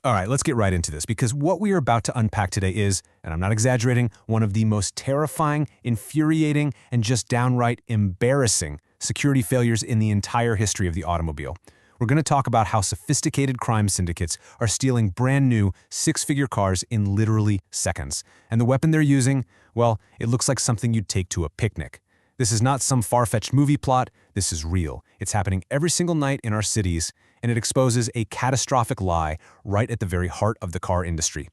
All right, let's get right into this because what we are about to unpack today is, and I'm not exaggerating, one of the most terrifying, infuriating, and just downright embarrassing security failures in the entire history of the automobile. We're going to talk about how sophisticated crime syndicates are stealing brand new six-figure cars in literally seconds. And the weapon they're using, well, it looks like something you'd take to a picnic. This is not some far-fetched movie plot, this is real. It's happening every single night in our cities, and it exposes a catastrophic lie right at the very heart of the car industry.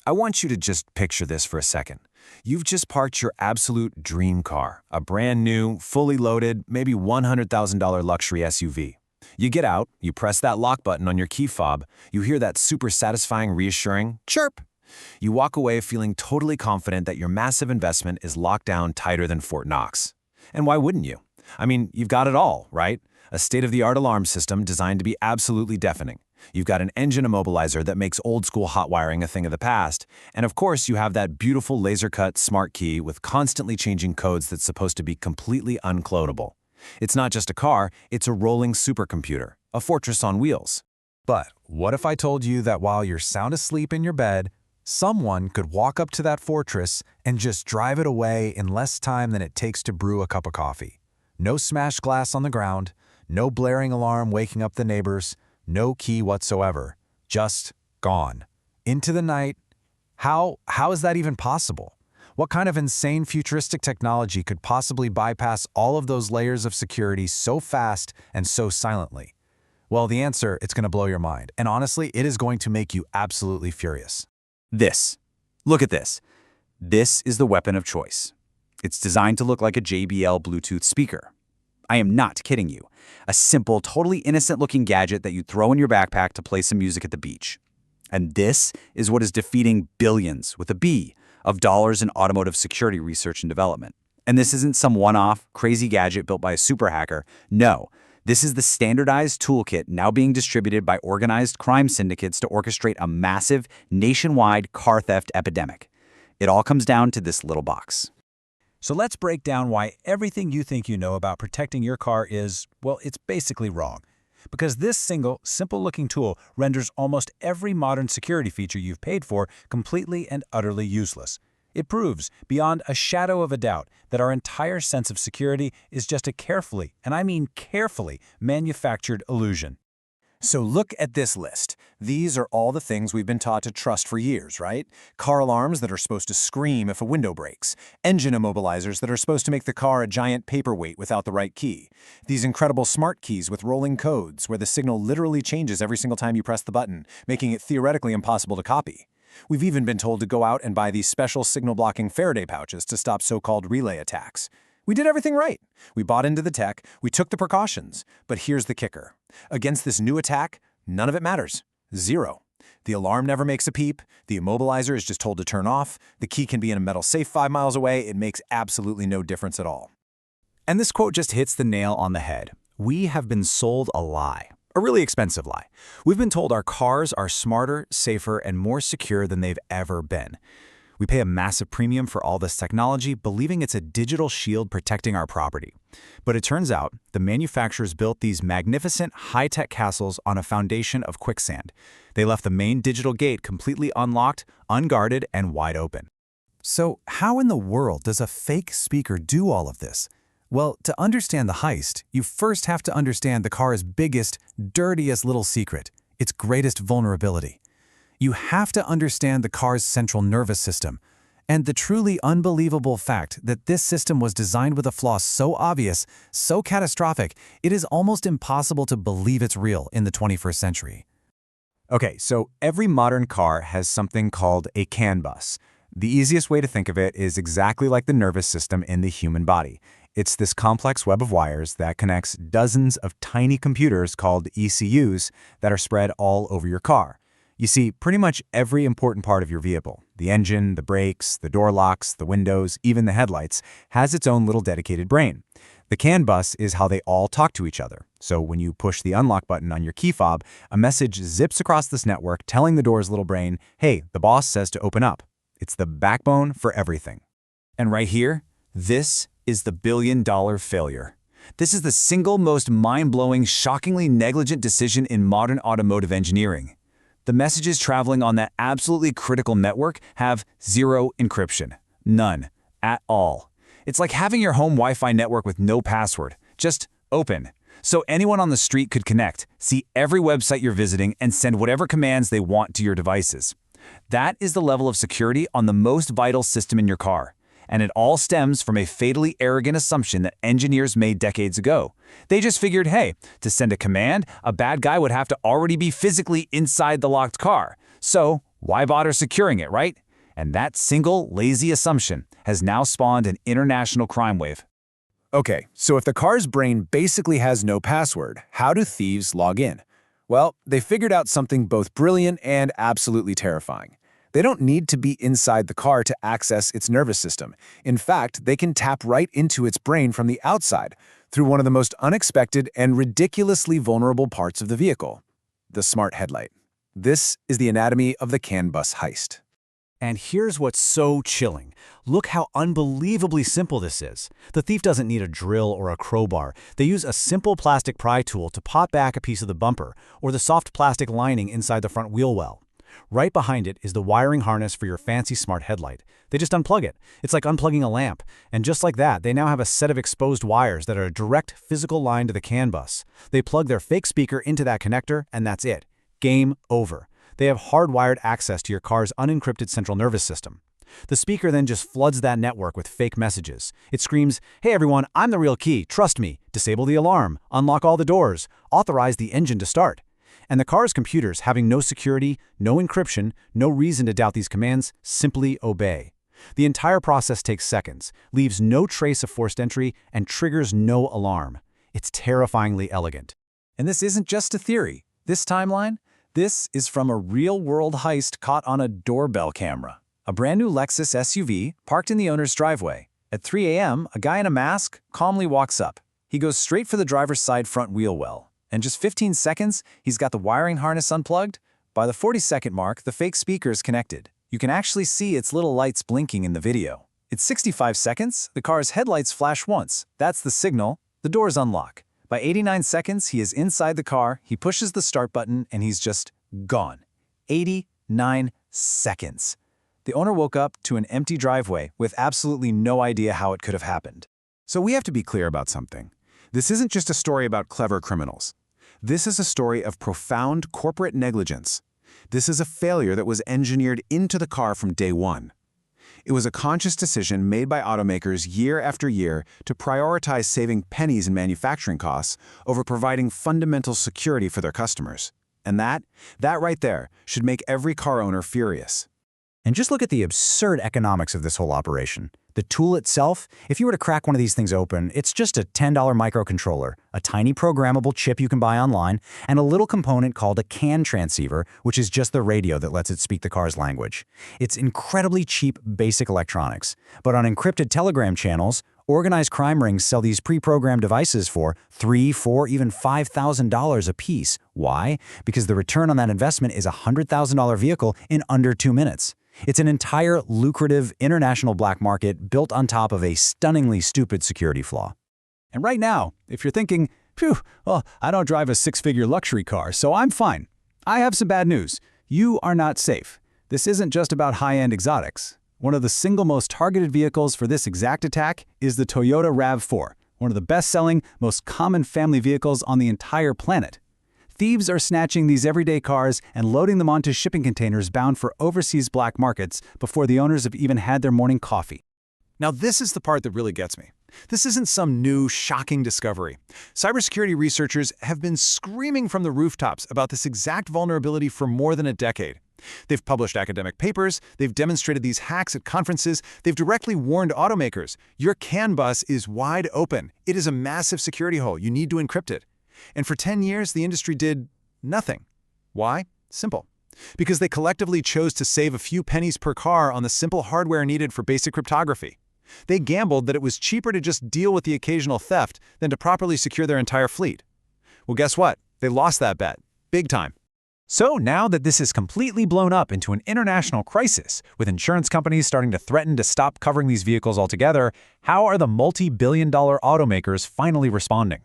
I want you to just picture this for a second. You've just parked your absolute dream car, a brand new, fully loaded, maybe $100,000 luxury SUV. You get out, you press that lock button on your key fob, you hear that super satisfying, reassuring chirp. You walk away feeling totally confident that your massive investment is locked down tighter than Fort Knox. And why wouldn't you? I mean, you've got it all, right? A state-of-the-art alarm system designed to be absolutely deafening. You've got an engine immobilizer that makes old-school hot wiring a thing of the past. And of course, you have that beautiful laser-cut smart key with constantly changing codes that's supposed to be completely unclonable. It's not just a car, it's a rolling supercomputer, a fortress on wheels. But what if I told you that while you're sound asleep in your bed, someone could walk up to that fortress and just drive it away in less time than it takes to brew a cup of coffee? No smashed glass on the ground, no blaring alarm waking up the neighbors, no key whatsoever. Just gone. Into the night. How is that even possible? What kind of insane futuristic technology could possibly bypass all of those layers of security so fast and so silently? Well, the answer, it's going to blow your mind. And honestly, it is going to make you absolutely furious. This. Look at this. This is the weapon of choice. It's designed to look like a JBL Bluetooth speaker. I am not kidding you. A simple, totally innocent-looking gadget that you throw in your backpack to play some music at the beach. And this is what is defeating billions, with a B, of dollars in automotive security research and development. And this isn't some one-off, crazy gadget built by a super hacker. No, this is the standardized toolkit now being distributed by organized crime syndicates to orchestrate a massive, nationwide car theft epidemic. It all comes down to this little box. So let's break down why everything you think you know about protecting your car is, well, it's basically wrong. Because this single, simple-looking tool renders almost every modern security feature you've paid for completely and utterly useless. It proves, beyond a shadow of a doubt, that our entire sense of security is just a carefully, and I mean carefully, manufactured illusion. So look at this list. These are all the things we've been taught to trust for years, right? Car alarms that are supposed to scream if a window breaks. Engine immobilizers that are supposed to make the car a giant paperweight without the right key. These incredible smart keys with rolling codes where the signal literally changes every single time you press the button, making it theoretically impossible to copy. We've even been told to go out and buy these special signal-blocking Faraday pouches to stop so-called relay attacks. We did everything right. We bought into the tech, we took the precautions. But here's the kicker. Against this new attack, none of it matters. Zero. The alarm never makes a peep, the immobilizer is just told to turn off, the key can be in a metal safe 5 miles away, it makes absolutely no difference at all. And this quote just hits the nail on the head. We have been sold a lie. A really expensive lie. We've been told our cars are smarter, safer, and more secure than they've ever been. We pay a massive premium for all this technology, believing it's a digital shield protecting our property. But it turns out the manufacturers built these magnificent high-tech castles on a foundation of quicksand. They left the main digital gate completely unlocked, unguarded, and wide open. So how in the world does a fake speaker do all of this? Well, to understand the heist, you first have to understand the car's biggest, dirtiest little secret, its greatest vulnerability. You have to understand the car's central nervous system, and the truly unbelievable fact that this system was designed with a flaw so obvious, so catastrophic, it is almost impossible to believe it's real in the 21st century. Okay, so every modern car has something called a CAN bus. The easiest way to think of it is exactly like the nervous system in the human body. It's this complex web of wires that connects dozens of tiny computers called ECUs that are spread all over your car. You see, pretty much every important part of your vehicle, the engine, the brakes, the door locks, the windows, even the headlights, has its own little dedicated brain. The CAN bus is how they all talk to each other. So when you push the unlock button on your key fob, a message zips across this network telling the door's little brain, hey, the boss says to open up. It's the backbone for everything. And right here, this is the billion-dollar failure. This is the single most mind-blowing, shockingly negligent decision in modern automotive engineering. The messages traveling on that absolutely critical network have zero encryption. None. At all. It's like having your home Wi-Fi network with no password. Just open. So anyone on the street could connect, see every website you're visiting, and send whatever commands they want to your devices. That is the level of security on the most vital system in your car. And it all stems from a fatally arrogant assumption that engineers made decades ago. They just figured, hey, to send a command, a bad guy would have to already be physically inside the locked car. So why bother securing it, right? And that single, lazy assumption has now spawned an international crime wave. Okay, so if the car's brain basically has no password, how do thieves log in? Well, they figured out something both brilliant and absolutely terrifying. They don't need to be inside the car to access its nervous system. In fact, they can tap right into its brain from the outside, through one of the most unexpected and ridiculously vulnerable parts of the vehicle, the smart headlight. This is the anatomy of the CAN bus heist. And here's what's so chilling. Look how unbelievably simple this is. The thief doesn't need a drill or a crowbar. They use a simple plastic pry tool to pop back a piece of the bumper or the soft plastic lining inside the front wheel well. Right behind it is the wiring harness for your fancy smart headlight. They just unplug it. It's like unplugging a lamp. And just like that, they now have a set of exposed wires that are a direct physical line to the CAN bus. They plug their fake speaker into that connector, and that's it. Game over. They have hardwired access to your car's unencrypted central nervous system. The speaker then just floods that network with fake messages. It screams, "Hey everyone, I'm the real key, trust me. Disable the alarm, unlock all the doors, authorize the engine to start." And the car's computers, having no security, no encryption, no reason to doubt these commands, simply obey. The entire process takes seconds, leaves no trace of forced entry, and triggers no alarm. It's terrifyingly elegant. And this isn't just a theory. This timeline? This is from a real-world heist caught on a doorbell camera. A brand new Lexus SUV parked in the owner's driveway. At 3 a.m., a guy in a mask calmly walks up. He goes straight for the driver's side front wheel well. In just 15 seconds, he's got the wiring harness unplugged. By the 40-second mark, the fake speaker is connected. You can actually see its little lights blinking in the video. At 65 seconds, the car's headlights flash once. That's the signal. The doors unlock. By 89 seconds, he is inside the car, he pushes the start button, and he's just gone. 89 seconds. The owner woke up to an empty driveway with absolutely no idea how it could have happened. So we have to be clear about something. This isn't just a story about clever criminals. This is a story of profound corporate negligence. This is a failure that was engineered into the car from day one. It was a conscious decision made by automakers year after year to prioritize saving pennies in manufacturing costs over providing fundamental security for their customers. And that right there should make every car owner furious. And just look at the absurd economics of this whole operation. The tool itself, if you were to crack one of these things open, it's just a $10 microcontroller, a tiny programmable chip you can buy online, and a little component called a CAN transceiver, which is just the radio that lets it speak the car's language. It's incredibly cheap, basic electronics. But on encrypted Telegram channels, organized crime rings sell these pre-programmed devices for $3,000, $4,000, even $5,000 a piece. Why? Because the return on that investment is a $100,000 vehicle in under 2 minutes. It's an entire lucrative international black market built on top of a stunningly stupid security flaw. And right now, if you're thinking, phew, well, I don't drive a six-figure luxury car, so I'm fine. I have some bad news. You are not safe. This isn't just about high-end exotics. One of the single most targeted vehicles for this exact attack is the Toyota RAV4, one of the best-selling, most common family vehicles on the entire planet. Thieves are snatching these everyday cars and loading them onto shipping containers bound for overseas black markets before the owners have even had their morning coffee. Now, this is the part that really gets me. This isn't some new, shocking discovery. Cybersecurity researchers have been screaming from the rooftops about this exact vulnerability for more than a decade. They've published academic papers, they've demonstrated these hacks at conferences, they've directly warned automakers, your CAN bus is wide open. It is a massive security hole. You need to encrypt it. And for 10 years, the industry did nothing. Why? Simple. Because they collectively chose to save a few pennies per car on the simple hardware needed for basic cryptography. They gambled that it was cheaper to just deal with the occasional theft than to properly secure their entire fleet. Well, guess what? They lost that bet. Big time. So now that this is completely blown up into an international crisis, with insurance companies starting to threaten to stop covering these vehicles altogether, how are the multi-billion-dollar automakers finally responding?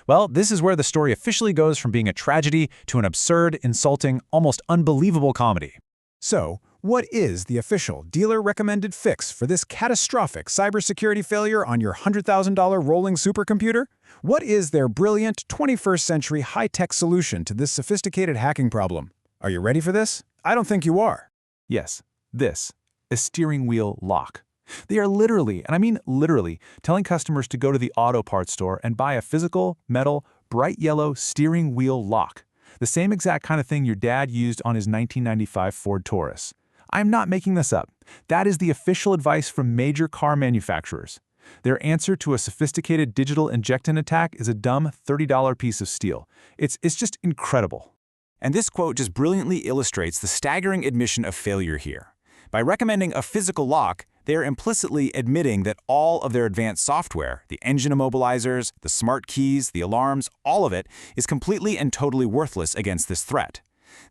Well, this is where the story officially goes from being a tragedy to an absurd, insulting, almost unbelievable comedy. So, what is the official dealer-recommended fix for this catastrophic cybersecurity failure on your $100,000 rolling supercomputer? What is their brilliant 21st-century high-tech solution to this sophisticated hacking problem? Are you ready for this? I don't think you are. Yes, this, a steering wheel lock. They are literally, and I mean literally, telling customers to go to the auto parts store and buy a physical, metal, bright yellow steering wheel lock. The same exact kind of thing your dad used on his 1995 Ford Taurus. I'm not making this up. That is the official advice from major car manufacturers. Their answer to a sophisticated digital injection attack is a dumb $30 piece of steel. It's just incredible. And this quote just brilliantly illustrates the staggering admission of failure here. By recommending a physical lock, they are implicitly admitting that all of their advanced software, the engine immobilizers, the smart keys, the alarms, all of it, is completely and totally worthless against this threat.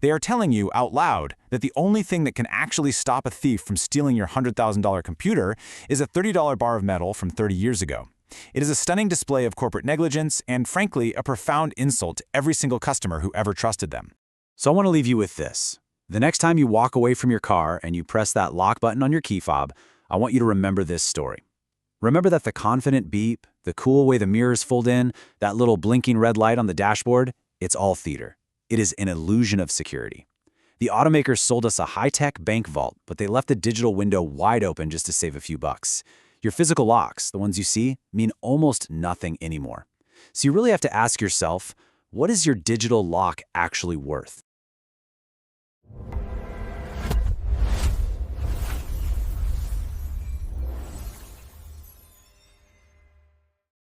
They are telling you out loud that the only thing that can actually stop a thief from stealing your $100,000 computer is a $30 bar of metal from 30 years ago. It is a stunning display of corporate negligence and, frankly, a profound insult to every single customer who ever trusted them. So I want to leave you with this. The next time you walk away from your car and you press that lock button on your key fob, I want you to remember this story. Remember that the confident beep, the cool way the mirrors fold in, that little blinking red light on the dashboard, it's all theater. It is an illusion of security. The automakers sold us a high-tech bank vault, but they left the digital window wide open just to save a few bucks. Your physical locks, the ones you see, mean almost nothing anymore. So you really have to ask yourself, what is your digital lock actually worth?